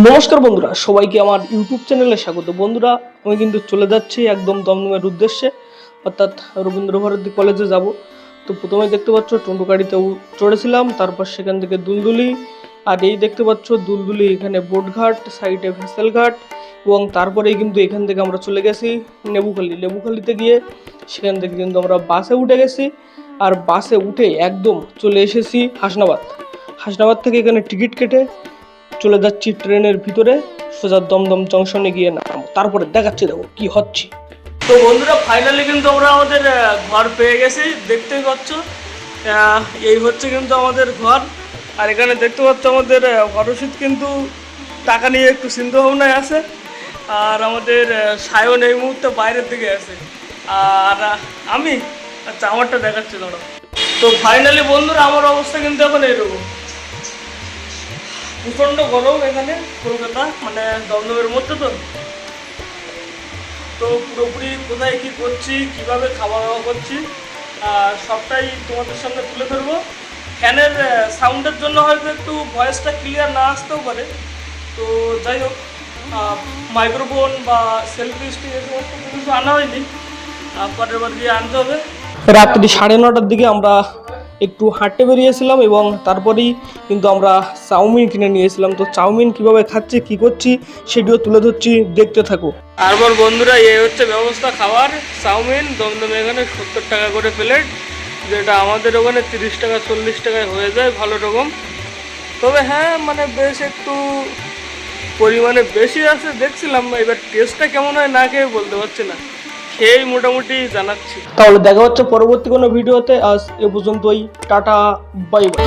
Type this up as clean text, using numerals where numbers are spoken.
নমস্কার বন্ধুরা, সবাইকে আমার ইউটিউব চ্যানেলে স্বাগত। বন্ধুরা, আমি কিন্তু চলে যাচ্ছি একদম দমদমের উদ্দেশ্যে, অর্থাৎ রবীন্দ্রভারতী কলেজে যাব। তো প্রথমে দেখতে পাচ্ছ টোটো গাড়িতে চড়েছিলাম, তারপর সেখান থেকে দুলদুলি, আর এই দেখতে পাচ্ছ দুলদুলি, এখানে বোটঘাট, সাইডে ভেসেলঘাট, এবং তারপরেই কিন্তু এখান থেকে আমরা চলে গেছি লেবুখালিতে গিয়ে সেখান থেকে কিন্তু আমরা বাসে উঠে গেছি। আর বাসে উঠে একদম চলে এসেছি হাসনাবাদ থেকে এখানে টিকিট কেটে চলে যাচ্ছি ট্রেনের ভিতরে, সোজা দমদম জংশনে গিয়ে নামবো। তারপরে দেখাচ্ছি দেখো কি হচ্ছে। তো বন্ধুরা, ফাইনালি কিন্তু আমরা আমাদের ঘর পেয়ে গেছি। দেখতেই পাচ্ছ, এই হচ্ছে কিন্তু আমাদের ঘর। আর এখানে দেখতে পাচ্ছ আমাদের হরষিত কিন্তু টাকা নিয়ে একটু চিন্তা ভাবনায় আছে, আর আমাদের সায়ন এই মুহূর্তে বাইরের দিকে আছে, আর আমি আচ্ছা আমারটা দেখাচ্ছি ধরো। তো ফাইনালি বন্ধুরা, আমার অবস্থা কিন্তু এখন এইরকম। প্রচণ্ড গরম এখানে কলকাতা, মানে দমদমের মধ্যে। তো পুরোপুরি কোথায় কী করছি, কীভাবে খাওয়া দাওয়া করছি, সবটাই তোমাদের সামনে তুলে ধরবো। ফ্যানের সাউন্ডের জন্য হয়তো একটু ভয়েসটা ক্লিয়ার না আসতেও পারে। তো যাই হোক, মাইক্রোফোন বা সেলফি স্টিক এই সমস্ত কিছু আনা হয়নি, পরের বার গিয়ে আনতে হবে। রাত্রি 9:30টার দিকে আমরা একটু হাঁটতে বেরিয়েছিলাম, এবং তারপরেই কিন্তু আমরা চাউমিন কিনে নিয়েছিলাম। তো চাউমিন কিভাবে খাচ্ছি, কি করছি, সেটিও তুলে ধরছি, দেখতে থাকো। তারপর বন্ধুরা, এই হচ্ছে ব্যবস্থা খাওয়ার। চাউমিন দমদমে এখানে 70 টাকা করে প্লেট, যেটা আমাদের ওখানে 30 টাকা 40 টাকায় হয়ে যায় ভালো রকম। তবে হ্যাঁ, মানে বেশ একটু পরিমাণে বেশি আছে দেখছিলাম। এবার টেস্টটা কেমন হয় না খেয়ে বলতে পারছি না, খেয়েই মোটামুটি জানাচ্ছি। তাহলে দেখা হচ্ছে পরবর্তী কোনো ভিডিওতে। আজ এ পর্যন্তই, টাটা, বাই বাই।